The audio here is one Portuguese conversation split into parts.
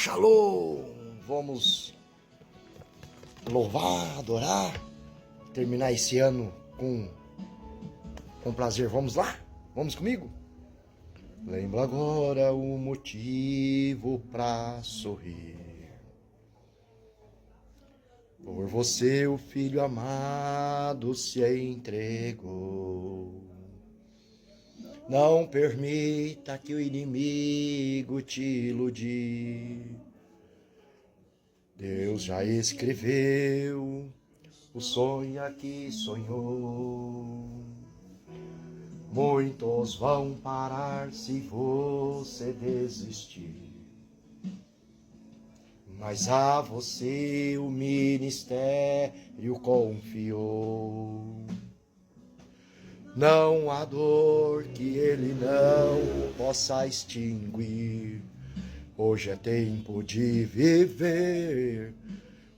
Shalom! Vamos louvar, adorar, terminar esse ano com prazer. Vamos lá? Vamos comigo? Lembro agora o motivo pra sorrir. Por você o filho amado se entregou. Não permita que o inimigo te iludir. Deus já escreveu o sonho que sonhou. Muitos vão parar se você desistir. Mas a você o ministério confiou. Não há dor que ele não possa extinguir. Hoje é tempo de viver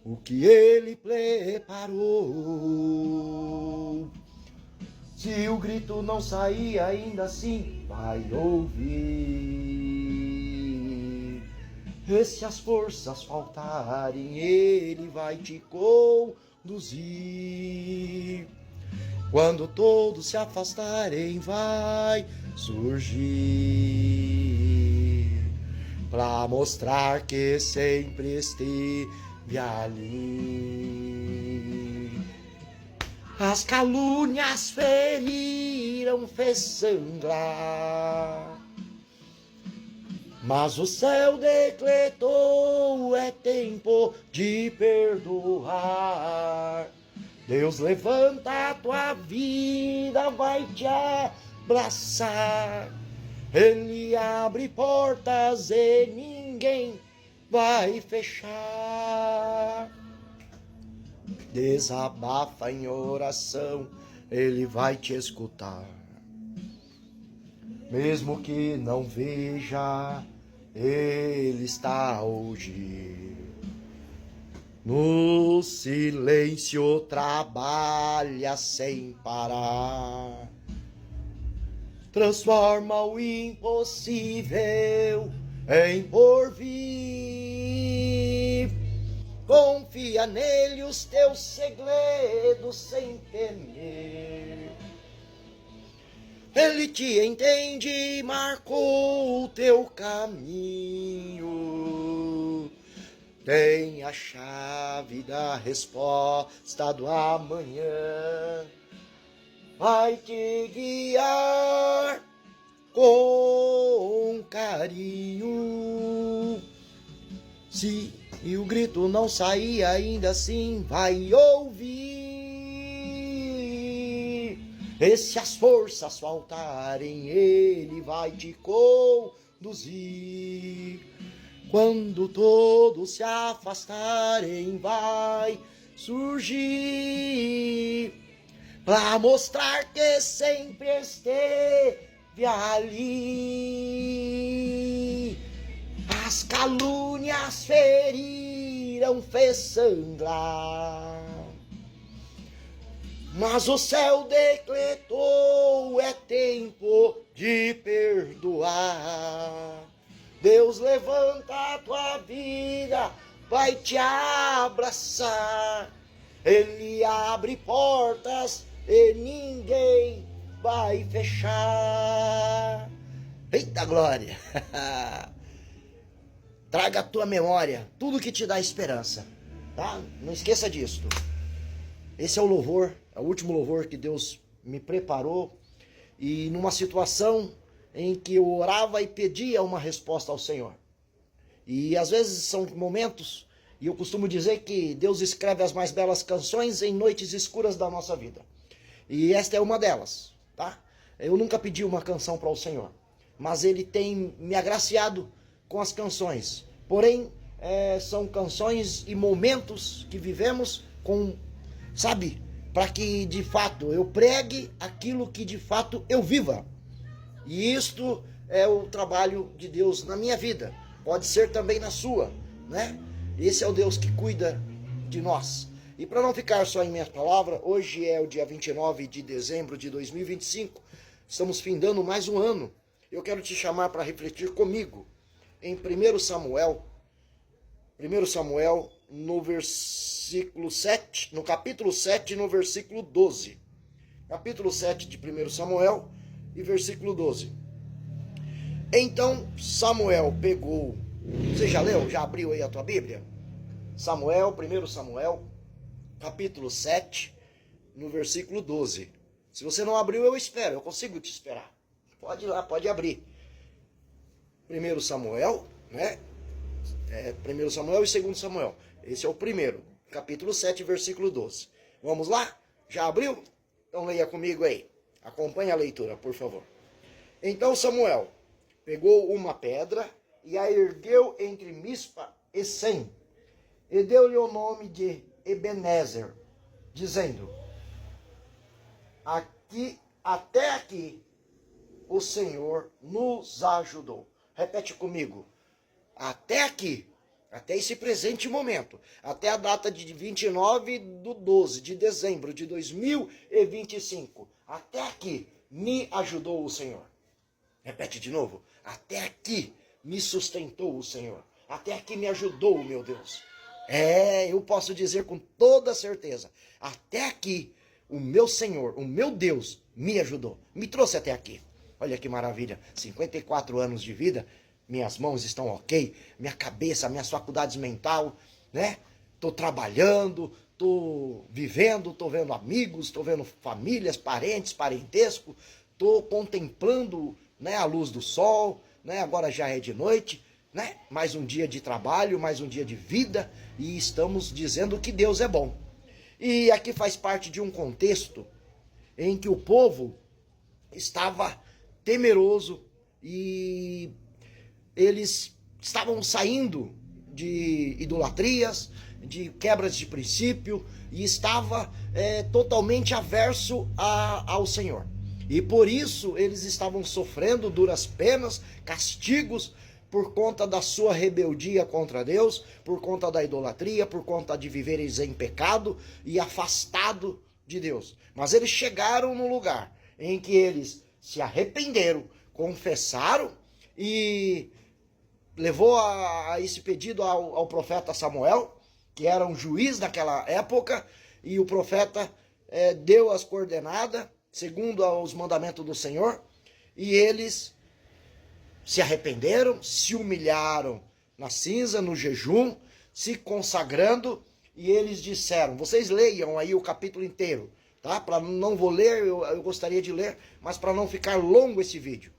o que ele preparou. Se o grito não sair, ainda assim vai ouvir. E se as forças faltarem, ele vai te conduzir. Quando todos se afastarem, vai surgir pra mostrar que sempre esteve ali. As calúnias feriram, fez sangrar, mas o céu decretou, é tempo de perdoar. Deus levanta a tua vida, vai te abraçar. Ele abre portas e ninguém vai fechar. Desabafa em oração, ele vai te escutar. Mesmo que não veja, ele está hoje. No silêncio trabalha sem parar. Transforma o impossível em porvir. Confia nele os teus segredos sem temer. Ele te entende e marcou o teu caminho. Tem a chave da resposta do amanhã. Vai te guiar com carinho. Se o grito não sair, ainda assim vai ouvir. E se as forças faltarem, ele vai te conduzir. Quando todos se afastarem, vai surgir pra mostrar que sempre esteve ali. As calúnias feriram, fez sangrar, mas o céu decretou, é tempo de perdoar. Deus levanta a tua vida, vai te abraçar. Ele abre portas e ninguém vai fechar. Eita glória! Traga à tua memória tudo que te dá esperança, tá? Não esqueça disso. Esse é o louvor, é o último louvor que Deus me preparou. E numa situação em que eu orava e pedia uma resposta ao Senhor. E às vezes são momentos, e eu costumo dizer que Deus escreve as mais belas canções em noites escuras da nossa vida. E esta é uma delas, tá? Eu nunca pedi uma canção para o Senhor, mas Ele tem me agraciado com as canções. Porém, são canções e momentos que vivemos com, sabe, para que de fato eu pregue aquilo que de fato eu viva. E isto é o trabalho de Deus na minha vida. Pode ser também na sua, né? Esse é o Deus que cuida de nós. E para não ficar só em minha palavra, hoje é o dia 29 de dezembro de 2025. Estamos findando mais um ano. Eu quero te chamar para refletir comigo em 1 Samuel, 1 Samuel, no versículo 7, no capítulo 7, no versículo 12. Capítulo 7 de 1 Samuel e versículo 12. Então Samuel pegou... Você já leu? Já abriu aí a tua Bíblia? Samuel, 1 Samuel, capítulo 7, no versículo 12. Se você não abriu, eu espero, eu consigo te esperar. Pode ir lá, pode abrir. 1 Samuel, né? 1 Samuel e 2 Samuel. Esse é o primeiro, capítulo 7, versículo 12. Vamos lá? Já abriu? Então leia comigo aí. Acompanhe a leitura, por favor. Então Samuel pegou uma pedra e a ergueu entre Mispa e Sem, e deu-lhe o nome de Ebenezer, dizendo: até aqui o Senhor nos ajudou. Repete comigo. Até aqui, até esse presente momento, até a data de 29/12 de dezembro de 2025, até aqui me ajudou o Senhor. Repete de novo. Até aqui me sustentou o Senhor. Até aqui me ajudou, meu Deus. Eu posso dizer com toda certeza. Até aqui o meu Senhor, o meu Deus me ajudou. Me trouxe até aqui. Olha que maravilha. 54 anos de vida. Minhas mãos estão ok. Minha cabeça, minhas faculdades mental, né? Tô trabalhando, tô vivendo, tô vendo amigos, tô vendo famílias, parentes, parentesco. Tô contemplando, né, a luz do sol, né? Agora já é de noite, né? Mais um dia de trabalho, mais um dia de vida, e estamos dizendo que Deus é bom. E aqui faz parte de um contexto em que o povo estava temeroso e eles estavam saindo de idolatrias, de quebras de princípio, e estava totalmente averso ao Senhor. E por isso eles estavam sofrendo duras penas, castigos, por conta da sua rebeldia contra Deus, por conta da idolatria, por conta de viverem em pecado e afastado de Deus. Mas eles chegaram no lugar em que eles se arrependeram, confessaram e levou a esse pedido ao profeta Samuel, que era um juiz naquela época, e o profeta deu as coordenadas, segundo os mandamentos do Senhor, e eles se arrependeram, se humilharam na cinza, no jejum, se consagrando, e eles disseram, vocês leiam aí o capítulo inteiro, tá? Não vou ler, eu gostaria de ler, mas para não ficar longo esse vídeo,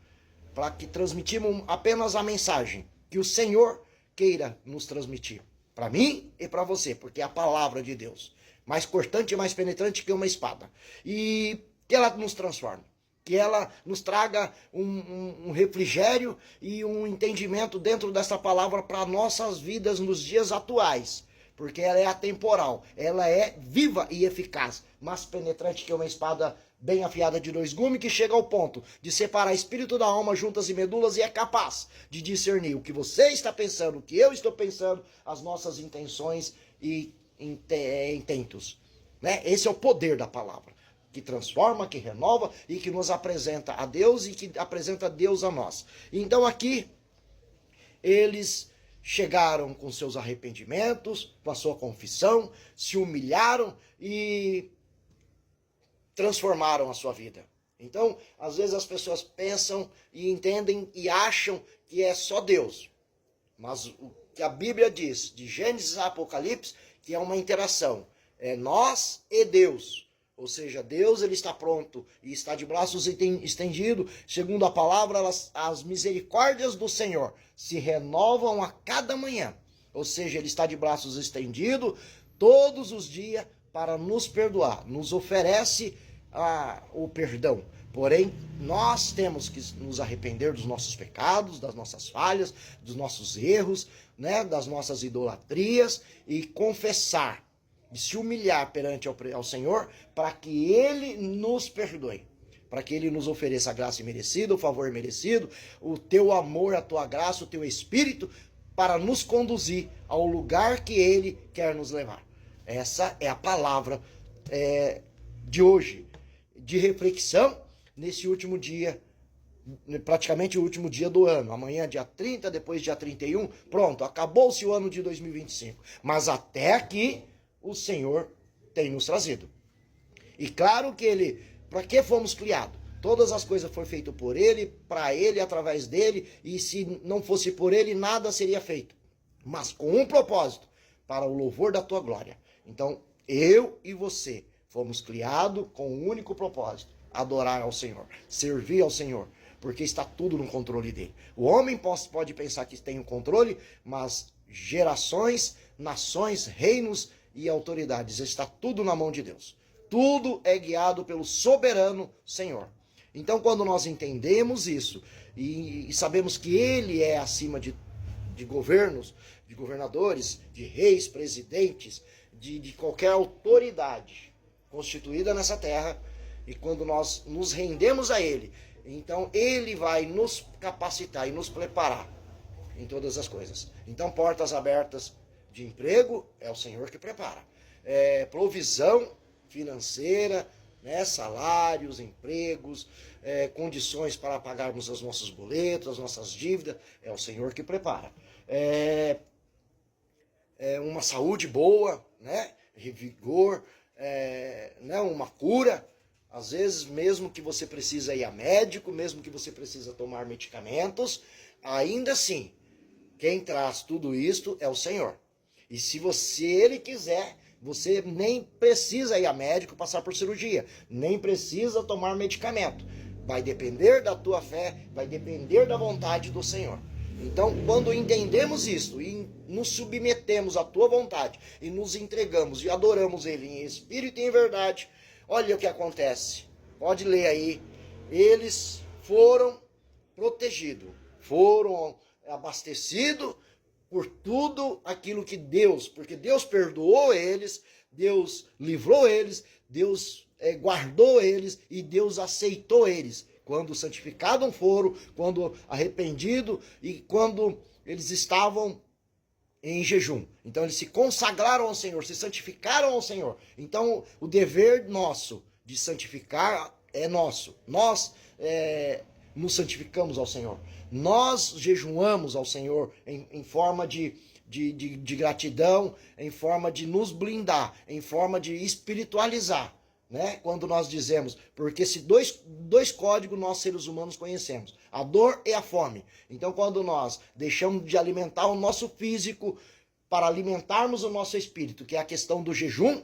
para que transmitimos apenas a mensagem que o Senhor queira nos transmitir, para mim e para você, porque é a palavra de Deus, mais cortante e mais penetrante que uma espada, e que ela nos transforme, que ela nos traga um refrigério e um entendimento dentro dessa palavra para nossas vidas nos dias atuais, porque ela é atemporal, ela é viva e eficaz, mais penetrante que uma espada bem afiada de 2 gumes, que chega ao ponto de separar espírito da alma, juntas e medulas, e é capaz de discernir o que você está pensando, o que eu estou pensando, as nossas intenções e intentos, né? Esse é o poder da palavra, que transforma, que renova e que nos apresenta a Deus e que apresenta Deus a nós. Então aqui, eles chegaram com seus arrependimentos, com a sua confissão, se humilharam e transformaram a sua vida. Então, às vezes as pessoas pensam e entendem e acham que é só Deus. Mas o que a Bíblia diz, de Gênesis a Apocalipse, que é uma interação. É nós e Deus. Ou seja, Deus ele está pronto e está de braços estendidos. Segundo a palavra, as misericórdias do Senhor se renovam a cada manhã. Ou seja, ele está de braços estendidos todos os dias para nos perdoar. Nos oferece o perdão. Porém, nós temos que nos arrepender dos nossos pecados, das nossas falhas, dos nossos erros, né, das nossas idolatrias e confessar, de se humilhar perante ao Senhor, para que Ele nos perdoe, para que Ele nos ofereça a graça merecida, o favor merecido, o teu amor, a tua graça, o teu Espírito, para nos conduzir ao lugar que Ele quer nos levar. Essa é a palavra de hoje, de reflexão, nesse último dia praticamente o último dia do ano. Amanhã, dia 30, depois dia 31, pronto, acabou-se o ano de 2025. Mas até aqui, o Senhor tem nos trazido. E claro que Ele, para que fomos criados? Todas as coisas foram feitas por Ele, para Ele, através dEle, e se não fosse por Ele, nada seria feito. Mas com um propósito, para o louvor da Tua glória. Então, eu e você fomos criados com um único propósito: adorar ao Senhor, servir ao Senhor, porque está tudo no controle dele. O homem pode pensar que tem o controle, mas gerações, nações, reinos e autoridades, está tudo na mão de Deus. Tudo é guiado pelo soberano Senhor. Então, quando nós entendemos isso e sabemos que Ele é acima de governos, de governadores, de reis, presidentes, de qualquer autoridade constituída nessa terra, e quando nós nos rendemos a Ele, então Ele vai nos capacitar e nos preparar em todas as coisas. Então, portas abertas de emprego é o Senhor que prepara. Provisão financeira, né, salários, empregos, condições para pagarmos os nossos boletos, as nossas dívidas, é o Senhor que prepara. Uma saúde boa, né, vigor, né, uma cura. Às vezes, mesmo que você precisa ir a médico, mesmo que você precisa tomar medicamentos, ainda assim, quem traz tudo isto é o Senhor. E se Ele quiser, você nem precisa ir a médico, passar por cirurgia, nem precisa tomar medicamento. Vai depender da tua fé, vai depender da vontade do Senhor. Então, quando entendemos isso e nos submetemos à tua vontade e nos entregamos e adoramos Ele em espírito e em verdade, olha o que acontece. Pode ler aí. Eles foram protegidos, foram abastecidos por tudo aquilo que Deus, porque Deus perdoou eles, Deus livrou eles, Deus guardou eles e Deus aceitou eles. Quando santificados foram, quando arrependidos e quando eles estavam em jejum. Então eles se consagraram ao Senhor, se santificaram ao Senhor. Então o dever nosso de santificar é nosso. Nós nos santificamos ao Senhor. Nós jejuamos ao Senhor em forma de gratidão, em forma de nos blindar, em forma de espiritualizar. Né? Quando nós dizemos, porque se dois códigos nós seres humanos conhecemos, a dor e a fome. Então quando nós deixamos de alimentar o nosso físico para alimentarmos o nosso espírito, que é a questão do jejum,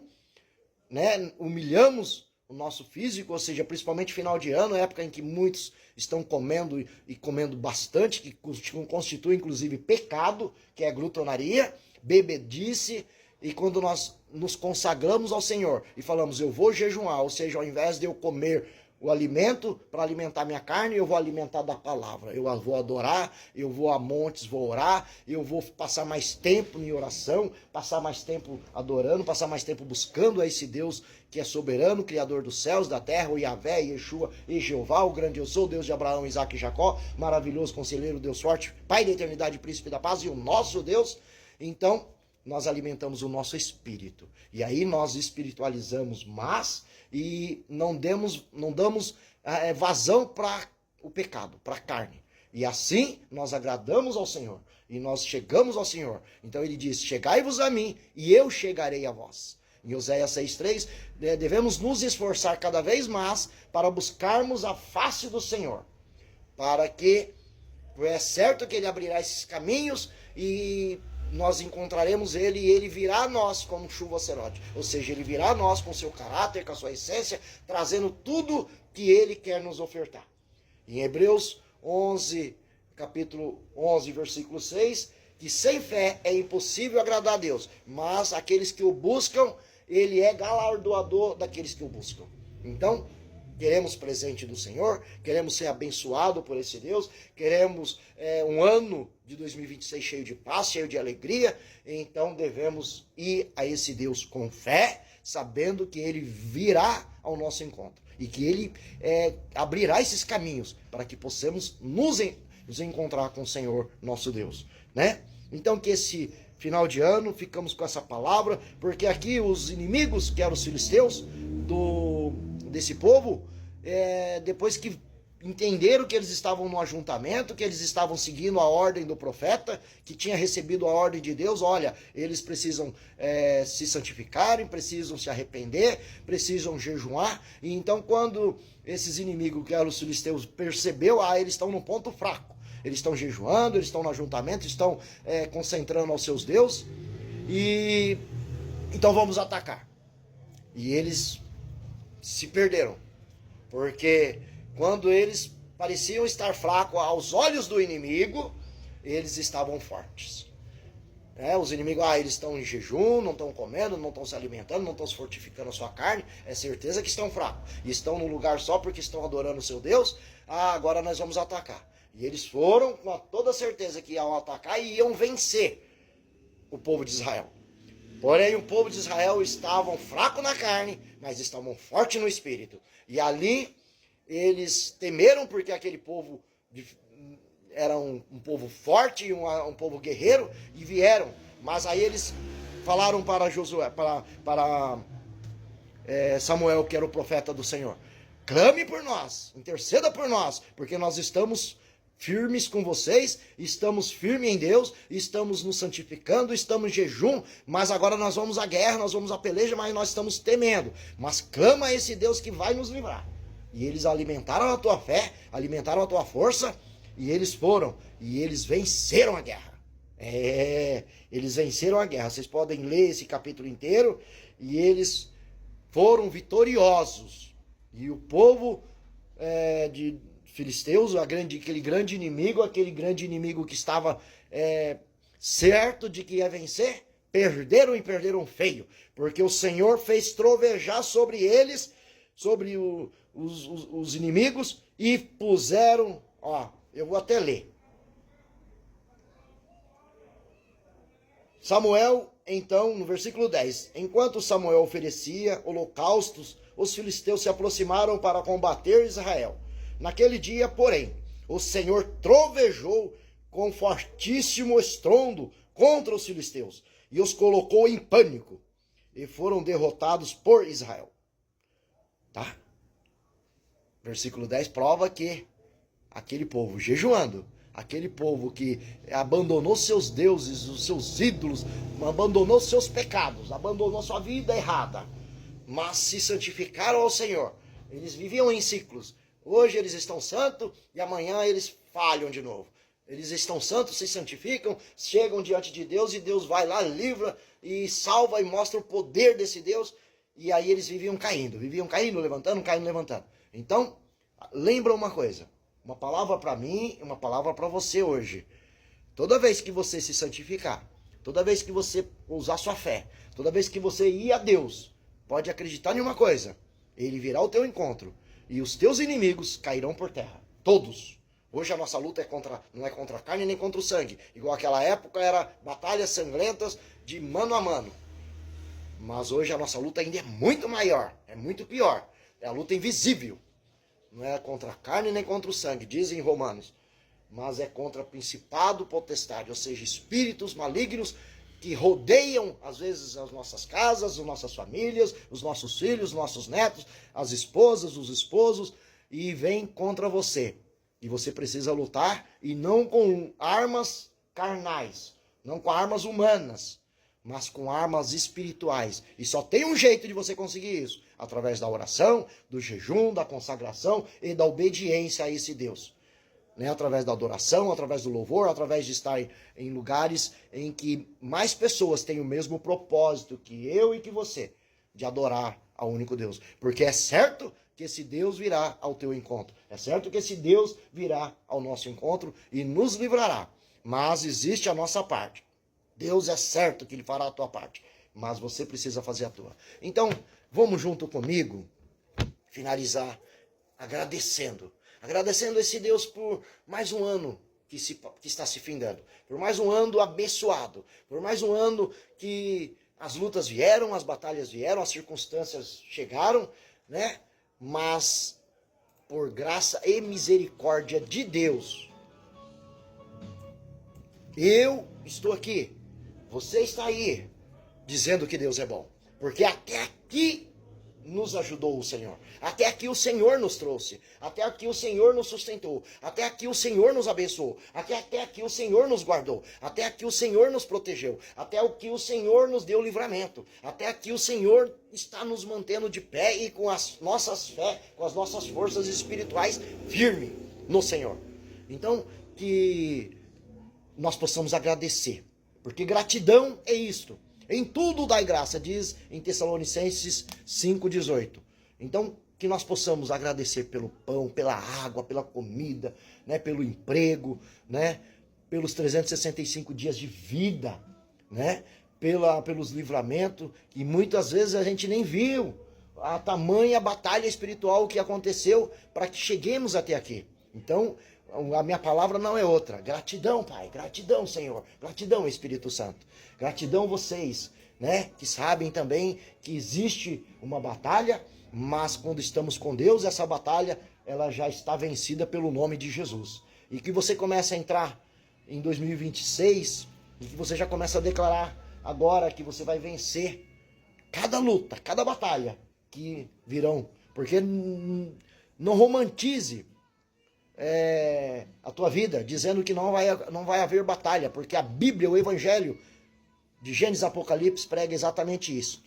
né? Humilhamos o nosso físico, ou seja, principalmente final de ano, época em que muitos estão comendo e comendo bastante, que constitui inclusive pecado, que é a glutonaria, bebedice. E quando nós nos consagramos ao Senhor e falamos, eu vou jejuar, ou seja, ao invés de eu comer o alimento para alimentar minha carne, eu vou alimentar da palavra. Eu vou adorar, eu vou a montes, vou orar, eu vou passar mais tempo em oração, passar mais tempo adorando, passar mais tempo buscando a esse Deus que é soberano, Criador dos céus, da terra, o Yahvé, Yeshua e Jeová, o grande eu sou, Deus de Abraão, Isaque e Jacó, maravilhoso, conselheiro, Deus forte, Pai da eternidade, Príncipe da paz e o nosso Deus. Então, nós alimentamos o nosso espírito. E aí nós espiritualizamos mais e não damos vazão para o pecado, para a carne. E assim nós agradamos ao Senhor. E nós chegamos ao Senhor. Então ele diz, chegai-vos a mim e eu chegarei a vós. Em Oséias 6,3, devemos nos esforçar cada vez mais para buscarmos a face do Senhor. Para que, é certo que ele abrirá esses caminhos e nós encontraremos ele e ele virá a nós como chuva serode. Ou seja, ele virá a nós com seu caráter, com a sua essência, trazendo tudo que ele quer nos ofertar. Em Hebreus 11, capítulo 11, versículo 6, que sem fé é impossível agradar a Deus, mas aqueles que o buscam, ele é galardoador daqueles que o buscam. Então, queremos presente do Senhor, queremos ser abençoados por esse Deus, queremos um ano de 2026 cheio de paz, cheio de alegria, então devemos ir a esse Deus com fé, sabendo que ele virá ao nosso encontro e que ele abrirá esses caminhos para que possamos nos encontrar com o Senhor, nosso Deus, né? Então que esse final de ano ficamos com essa palavra, porque aqui os inimigos, que eram os filisteus, desse povo, depois que entenderam que eles estavam no ajuntamento, que eles estavam seguindo a ordem do profeta, que tinha recebido a ordem de Deus. Olha, eles precisam se santificarem, precisam se arrepender, precisam jejuar. E então quando esses inimigos, que eram os filisteus, percebeu, eles estão no ponto fraco. Eles estão jejuando, eles estão no ajuntamento, estão concentrando aos seus deuses. E então vamos atacar. E eles se perderam. Porque quando eles pareciam estar fracos aos olhos do inimigo, eles estavam fortes. Os inimigos, eles estão em jejum, não estão comendo, não estão se alimentando, não estão se fortificando a sua carne, é certeza que estão fracos. E estão num lugar só porque estão adorando o seu Deus, agora nós vamos atacar. E eles foram com toda certeza que iam atacar e iam vencer o povo de Israel. Porém, o povo de Israel estavam fracos na carne, mas estavam fortes no espírito. E ali eles temeram, porque aquele povo era um povo forte, um povo guerreiro, e vieram. Mas aí eles falaram para Josué, para Samuel, que era o profeta do Senhor: clame por nós, interceda por nós, porque nós estamos firmes com vocês, estamos firmes em Deus, estamos nos santificando, estamos em jejum, mas agora nós vamos à guerra, nós vamos à peleja, mas nós estamos temendo. Mas clama a esse Deus que vai nos livrar. E eles alimentaram a tua fé, alimentaram a tua força, e eles foram, e eles venceram a guerra. Eles venceram a guerra. Vocês podem ler esse capítulo inteiro, e eles foram vitoriosos. E o povo de filisteus, aquele grande inimigo que estava certo de que ia vencer, perderam e perderam feio, porque o Senhor fez trovejar sobre eles, sobre os inimigos, e puseram, eu vou até ler. Samuel, então, no versículo 10, enquanto Samuel oferecia holocaustos, os filisteus se aproximaram para combater Israel. Naquele dia, porém, o Senhor trovejou com fortíssimo estrondo contra os filisteus e os colocou em pânico, e foram derrotados por Israel. Tá? Versículo 10 prova que aquele povo jejuando, aquele povo que abandonou seus deuses, os seus ídolos, abandonou seus pecados, abandonou sua vida errada, mas se santificaram ao Senhor. Eles viviam em ciclos. Hoje eles estão santos e amanhã eles falham de novo. Eles estão santos, se santificam, chegam diante de Deus e Deus vai lá, livra e salva e mostra o poder desse Deus. E aí eles viviam caindo, levantando, caindo, levantando. Então, lembra uma coisa, uma palavra para mim e uma palavra para você hoje. Toda vez que você se santificar, toda vez que você usar sua fé, toda vez que você ir a Deus, pode acreditar em uma coisa: Ele virá ao teu encontro e os teus inimigos cairão por terra. Todos. Hoje a nossa luta não é contra a carne nem contra o sangue. Igual aquela época era batalhas sangrentas de mano a mano. Mas hoje a nossa luta ainda é muito maior, é muito pior. É a luta invisível. Não é contra a carne nem contra o sangue, dizem Romanos. Mas é contra principado, potestade, ou seja, espíritos malignos que rodeiam, às vezes, as nossas casas, as nossas famílias, os nossos filhos, os nossos netos, as esposas, os esposos, e vêm contra você. E você precisa lutar, e não com armas carnais, não com armas humanas, mas com armas espirituais. E só tem um jeito de você conseguir isso: através da oração, do jejum, da consagração e da obediência a esse Deus. Através da adoração, através do louvor, através de estar em lugares em que mais pessoas têm o mesmo propósito que eu e que você, de adorar ao único Deus. Porque é certo que esse Deus virá ao teu encontro. É certo que esse Deus virá ao nosso encontro e nos livrará. Mas existe a nossa parte. Deus é certo que Ele fará a tua parte, mas você precisa fazer a tua. Então, vamos junto comigo finalizar agradecendo esse Deus por mais um ano que está se findando, por mais um ano abençoado, por mais um ano que as lutas vieram, as batalhas vieram, as circunstâncias chegaram, mas por graça e misericórdia de Deus, eu estou aqui, você está aí, dizendo que Deus é bom, porque até aqui nos ajudou o Senhor. Até aqui o Senhor nos trouxe. Até aqui o Senhor nos sustentou. Até aqui o Senhor nos abençoou. Até aqui o Senhor nos guardou. Até aqui o Senhor nos protegeu. Até aqui o Senhor nos deu livramento. Até aqui o Senhor está nos mantendo de pé e com as nossas fé, com as nossas forças espirituais firme no Senhor. Então, que nós possamos agradecer. Porque gratidão é isto. Em tudo dai graça, diz em Tessalonicenses 5,18. Então, que nós possamos agradecer pelo pão, pela água, pela comida, né, pelo emprego, né, pelos 365 dias de vida, né, pelos livramentos, que muitas vezes a gente nem viu a tamanha batalha espiritual que aconteceu para que cheguemos até aqui. Então, a minha palavra não é outra. Gratidão, Pai. Gratidão, Senhor. Gratidão, Espírito Santo. Gratidão vocês, né? Que sabem também que existe uma batalha, mas quando estamos com Deus, essa batalha, ela já está vencida pelo nome de Jesus. E que você comece a entrar em 2026 e que você já comece a declarar agora que você vai vencer cada luta, cada batalha que virão. Porque não romantize a tua vida, dizendo que não vai haver batalha, porque a Bíblia, o Evangelho de Gênesis e Apocalipse prega exatamente isso.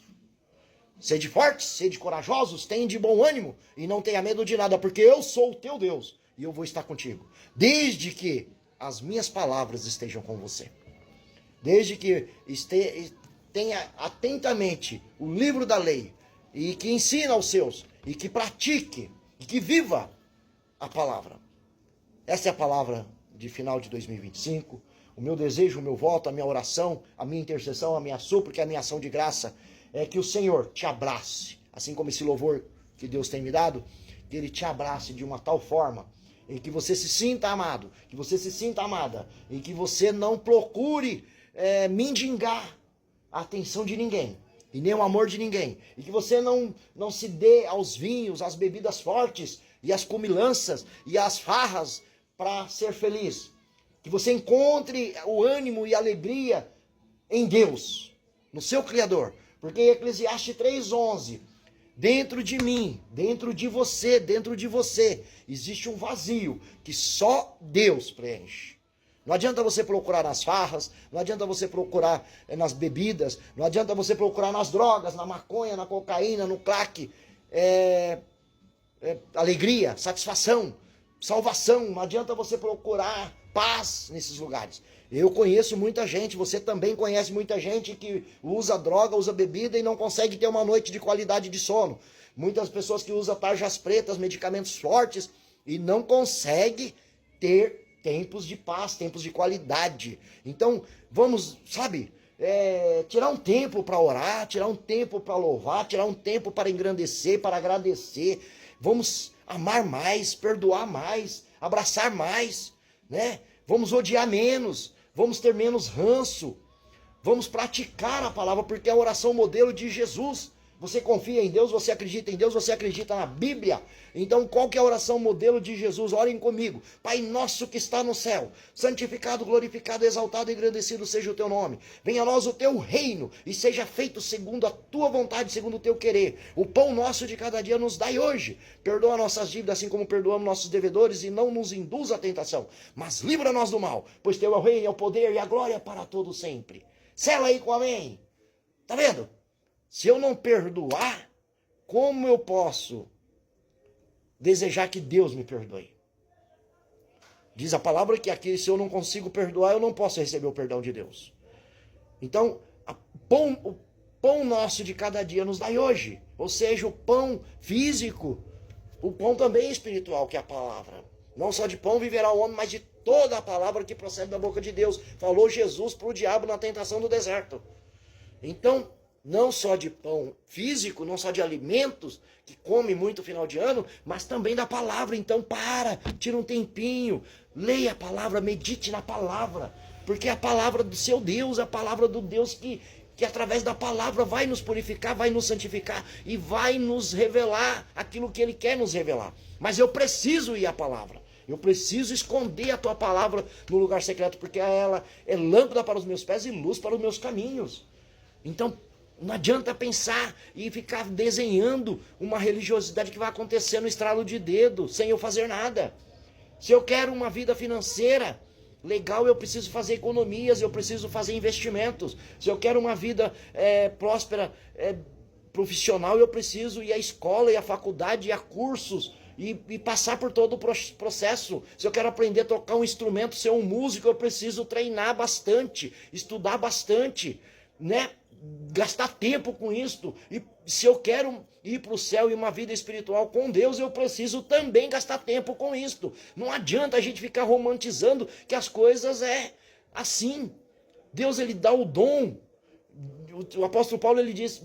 Sede fortes, sede corajosos, tende bom ânimo e não tenha medo de nada, porque eu sou o teu Deus e eu vou estar contigo, desde que as minhas palavras estejam com você. Desde que tenha atentamente o livro da lei e que ensina aos seus e que pratique e que viva a palavra. Essa é a palavra de final de 2025. O meu desejo, o meu voto, a minha oração, a minha intercessão, a minha súplica, a minha ação de graça é que o Senhor te abrace, assim como esse louvor que Deus tem me dado, que Ele te abrace de uma tal forma em que você se sinta amado, que você se sinta amada, em que você não procure mendigar a atenção de ninguém e nem o amor de ninguém, e que você não se dê aos vinhos, às bebidas fortes e às comilanças e às farras para ser feliz. Que você encontre o ânimo e a alegria em Deus, no seu Criador. Porque em Eclesiastes 3,11, dentro de mim, dentro de você, existe um vazio que só Deus preenche. Não adianta você procurar nas farras, não adianta você procurar nas bebidas, não adianta você procurar nas drogas, na maconha, na cocaína, no crack, alegria, satisfação, salvação. Não adianta você procurar paz nesses lugares. Eu conheço muita gente, você também conhece muita gente que usa droga, usa bebida e não consegue ter uma noite de qualidade de sono. Muitas pessoas que usam tarjas pretas, medicamentos fortes e não consegue ter tempos de paz, tempos de qualidade. Então, vamos, tirar um tempo para orar, tirar um tempo para louvar, tirar um tempo para engrandecer, para agradecer. Vamos amar mais, perdoar mais, abraçar mais, né? Vamos odiar menos, vamos ter menos ranço, vamos praticar a palavra, porque é a oração modelo de Jesus. Você confia em Deus, você acredita em Deus, você acredita na Bíblia. Então qual que é a oração modelo de Jesus? Orem comigo. Pai nosso que está no céu, santificado, glorificado, exaltado e engrandecido seja o teu nome. Venha a nós o teu reino e seja feito segundo a tua vontade, segundo o teu querer. O pão nosso de cada dia nos dai hoje. Perdoa nossas dívidas assim como perdoamos nossos devedores e não nos induz à tentação, mas livra-nos do mal, pois teu é o reino, é o poder e a glória para todo sempre. Sela aí com amém. Tá vendo? Se eu não perdoar, como eu posso desejar que Deus me perdoe? Diz a palavra que aqui, se eu não consigo perdoar, eu não posso receber o perdão de Deus. Então, o pão nosso de cada dia nos dai hoje. Ou seja, o pão físico, o pão também espiritual, que é a palavra. Não só de pão viverá o homem, mas de toda a palavra que procede da boca de Deus. Falou Jesus para o diabo na tentação do deserto. Então, não só de pão físico, não só de alimentos, que come muito no final de ano, mas também da palavra. Então tira um tempinho, leia a palavra, medite na palavra, porque é a palavra do seu Deus, a palavra do Deus que através da palavra vai nos purificar, vai nos santificar e vai nos revelar aquilo que Ele quer nos revelar. Mas eu preciso ir à palavra. Eu preciso esconder a tua palavra no lugar secreto, porque ela é lâmpada para os meus pés e luz para os meus caminhos. Então, Não adianta pensar e ficar desenhando uma religiosidade que vai acontecer no estralo de dedo, sem eu fazer nada. Se eu quero uma vida financeira legal, eu preciso fazer economias, eu preciso fazer investimentos. Se eu quero uma vida próspera, profissional, eu preciso ir à escola, ir à faculdade, ir a cursos e passar por todo o processo. Se eu quero aprender a tocar um instrumento, ser um músico, eu preciso treinar bastante, estudar bastante, né? Gastar tempo com isto. E se eu quero ir para o céu e uma vida espiritual com Deus, eu preciso também gastar tempo com isto. Não adianta a gente ficar romantizando que as coisas é assim. Deus, ele dá o dom. O apóstolo Paulo, ele diz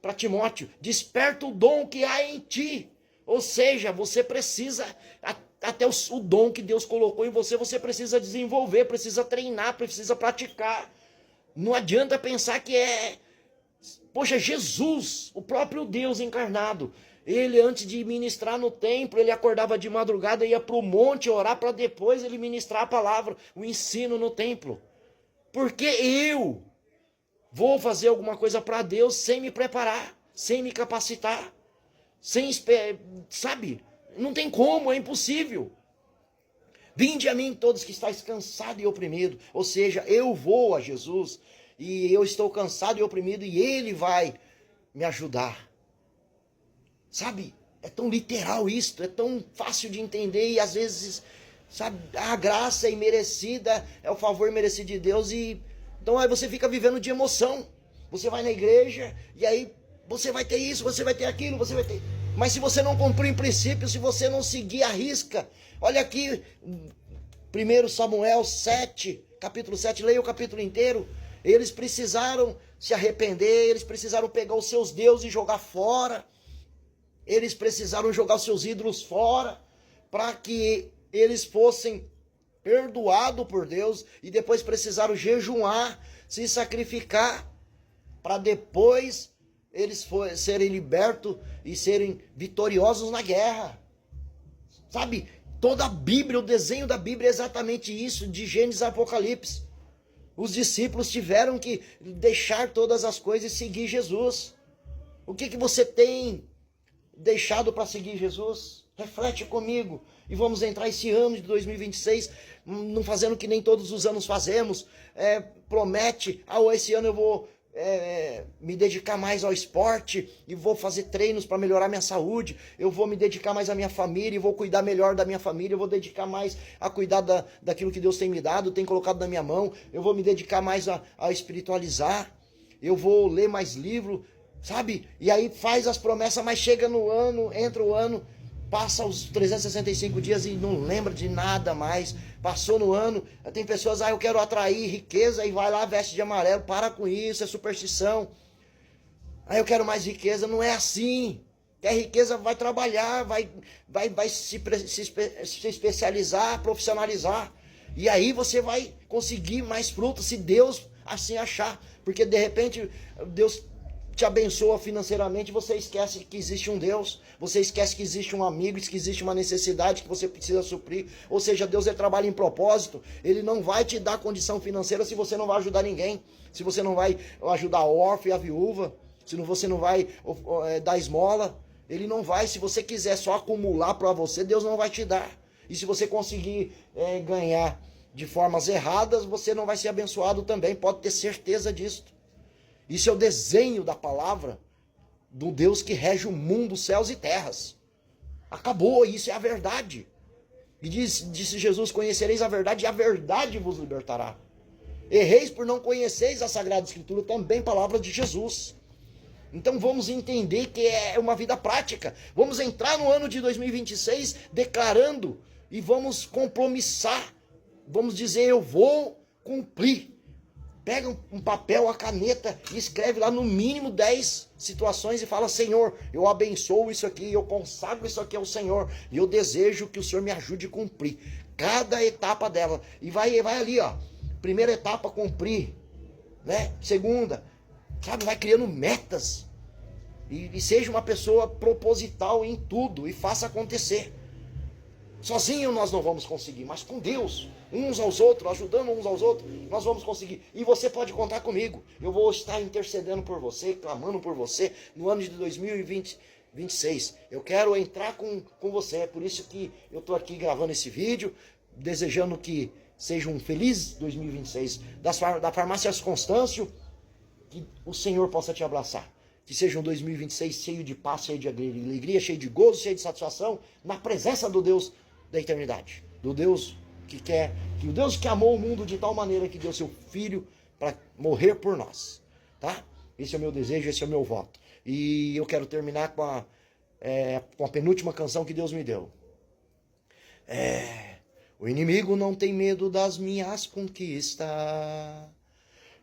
para Timóteo: desperta o dom que há em ti. Ou seja, você precisa, até o dom que Deus colocou em você, você precisa desenvolver, precisa treinar, precisa praticar. Não adianta pensar que poxa, Jesus, o próprio Deus encarnado, ele antes de ministrar no templo, ele acordava de madrugada, ia para o monte orar para depois ele ministrar a palavra, o ensino no templo. Porque eu vou fazer alguma coisa para Deus sem me preparar, sem me capacitar, sabe? Não tem como, é impossível. Vinde a mim todos que estáis cansados e oprimidos. Ou seja, eu vou a Jesus e eu estou cansado e oprimido e Ele vai me ajudar. Sabe? É tão literal isto, é tão fácil de entender e às vezes, sabe, a graça é imerecida, é o favor merecido de Deus e então aí você fica vivendo de emoção. Você vai na igreja e aí você vai ter isso, você vai ter aquilo, você vai ter... Mas se você não cumprir em princípio, se você não seguir a risca, olha aqui, 1 Samuel 7, capítulo 7, leia o capítulo inteiro. Eles precisaram se arrepender, eles precisaram pegar os seus deuses e jogar fora. Eles precisaram jogar os seus ídolos fora, para que eles fossem perdoados por Deus. E depois precisaram jejuar, se sacrificar, para depois eles serem libertos e serem vitoriosos na guerra. Sabe, toda a Bíblia, o desenho da Bíblia é exatamente isso, de Gênesis a Apocalipse. Os discípulos tiveram que deixar todas as coisas e seguir Jesus. O que você tem deixado para seguir Jesus? Reflete comigo. E vamos entrar esse ano de 2026, não fazendo que nem todos os anos fazemos. Promete, esse ano eu vou me dedicar mais ao esporte e vou fazer treinos para melhorar minha saúde, eu vou me dedicar mais à minha família e vou cuidar melhor da minha família, eu vou dedicar mais a cuidar daquilo que Deus tem me dado, tem colocado na minha mão, eu vou me dedicar mais a espiritualizar, eu vou ler mais livro, sabe? E aí faz as promessas, mas chega no ano, entra o ano, passa os 365 dias e não lembra de nada mais. Passou no ano, tem pessoas, eu quero atrair riqueza e vai lá, veste de amarelo. Para com isso, é superstição. Eu quero mais riqueza, não é assim. Quer riqueza, vai trabalhar, vai se especializar, profissionalizar. E aí você vai conseguir mais frutos, se Deus assim achar. Porque de repente Deus te abençoa financeiramente, você esquece que existe um Deus, você esquece que existe um amigo, que existe uma necessidade que você precisa suprir. Ou seja, Deus trabalha em propósito, Ele não vai te dar condição financeira se você não vai ajudar ninguém, se você não vai ajudar a órfã e a viúva, se você não vai dar esmola, Ele não vai. Se você quiser só acumular para você, Deus não vai te dar. E se você conseguir ganhar de formas erradas, você não vai ser abençoado também, pode ter certeza disso. Isso é o desenho da palavra do Deus que rege o mundo, céus e terras. Acabou, isso é a verdade. E disse Jesus: conhecereis a verdade e a verdade vos libertará. Erreis por não conheceis a Sagrada Escritura, também palavra de Jesus. Então vamos entender que é uma vida prática. Vamos entrar no ano de 2026 declarando e vamos compromissar. Vamos dizer: eu vou cumprir. Pega um papel, a caneta e escreve lá no mínimo 10 situações e fala: Senhor, eu abençoo isso aqui, eu consagro isso aqui ao Senhor e eu desejo que o Senhor me ajude a cumprir cada etapa dela. E vai ali, ó. Primeira etapa, cumprir, né? Segunda, sabe, vai criando metas e seja uma pessoa proposital em tudo e faça acontecer. Sozinho nós não vamos conseguir, mas com Deus, uns aos outros, ajudando uns aos outros, nós vamos conseguir. E você pode contar comigo. Eu vou estar intercedendo por você, clamando por você no ano de 2026. Eu quero entrar com você. É por isso que eu estou aqui gravando esse vídeo, desejando que seja um feliz 2026 da Farmácia Constâncio, que o Senhor possa te abraçar. Que seja um 2026 cheio de paz, cheio de alegria, cheio de gozo, cheio de satisfação, na presença do Deus da eternidade. Do Deus que quer, que o Deus que amou o mundo de tal maneira que deu seu Filho para morrer por nós. Tá? Esse é o meu desejo, esse é o meu voto. E eu quero terminar com a penúltima canção que Deus me deu. O inimigo não tem medo das minhas conquistas.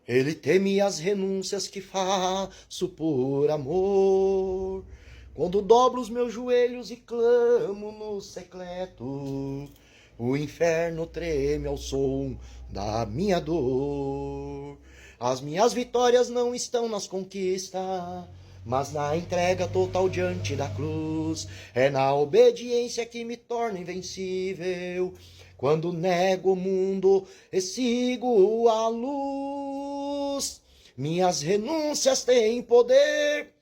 Ele teme as renúncias que faço por amor. Quando dobro os meus joelhos e clamo no secreto, o inferno treme ao som da minha dor. As minhas vitórias não estão nas conquistas, mas na entrega total diante da cruz. É na obediência que me torna invencível. Quando nego o mundo e sigo a luz, minhas renúncias têm poder,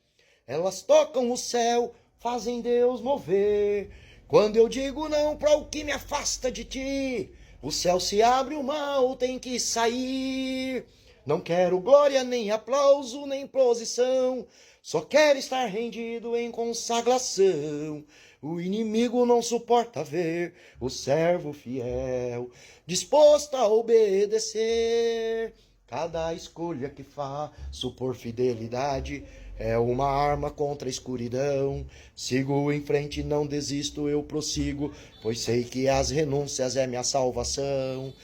elas tocam o céu, fazem Deus mover. Quando eu digo não para o que me afasta de ti, o céu se abre, o mal tem que sair. Não quero glória, nem aplauso, nem posição, só quero estar rendido em consagração. O inimigo não suporta ver o servo fiel disposto a obedecer. Cada escolha que faço por fidelidade é uma arma contra a escuridão. Sigo em frente, não desisto, eu prossigo, pois sei que as renúncias é minha salvação.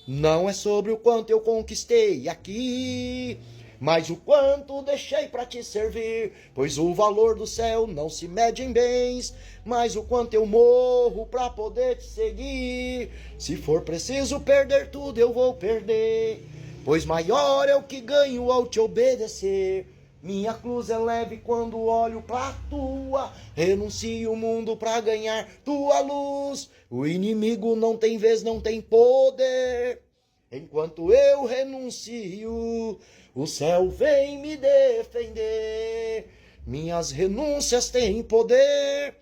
Não é sobre o quanto eu conquistei aqui, mas o quanto deixei para te servir. Pois o valor do céu não se mede em bens, mas o quanto eu morro para poder te seguir. Se for preciso perder tudo, eu vou perder, pois maior é o que ganho ao te obedecer. Minha cruz é leve quando olho pra tua, renuncio o mundo pra ganhar tua luz. O inimigo não tem vez, não tem poder, enquanto eu renuncio, o céu vem me defender. Minhas renúncias têm poder,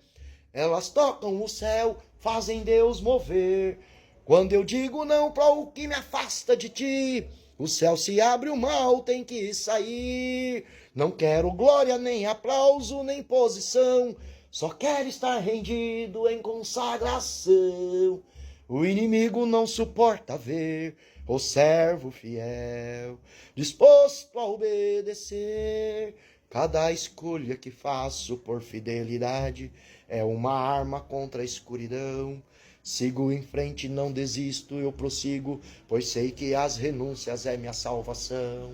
elas tocam o céu, fazem Deus mover. Quando eu digo não para o que me afasta de ti, o céu se abre, o mal tem que sair. Não quero glória, nem aplauso, nem posição, só quero estar rendido em consagração. O inimigo não suporta ver o servo fiel disposto a obedecer. Cada escolha que faço por fidelidade é uma arma contra a escuridão. Sigo em frente, não desisto, eu prossigo, pois sei que as renúncias é minha salvação.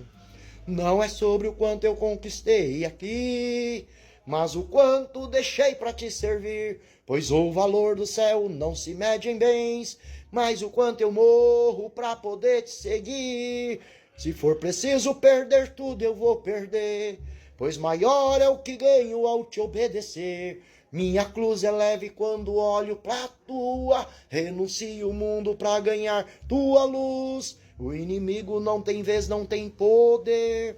Não é sobre o quanto eu conquistei aqui, mas o quanto deixei para te servir. Pois o valor do céu não se mede em bens, mas o quanto eu morro para poder te seguir. Se for preciso perder tudo, eu vou perder, pois maior é o que ganho ao te obedecer. Minha cruz é leve quando olho pra tua, renuncio o mundo pra ganhar tua luz. O inimigo não tem vez, não tem poder,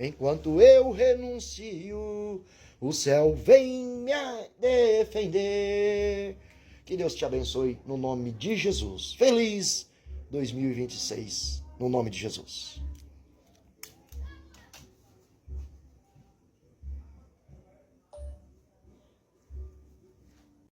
enquanto eu renuncio, o céu vem me defender. Que Deus te abençoe no nome de Jesus. Feliz 2026, no nome de Jesus.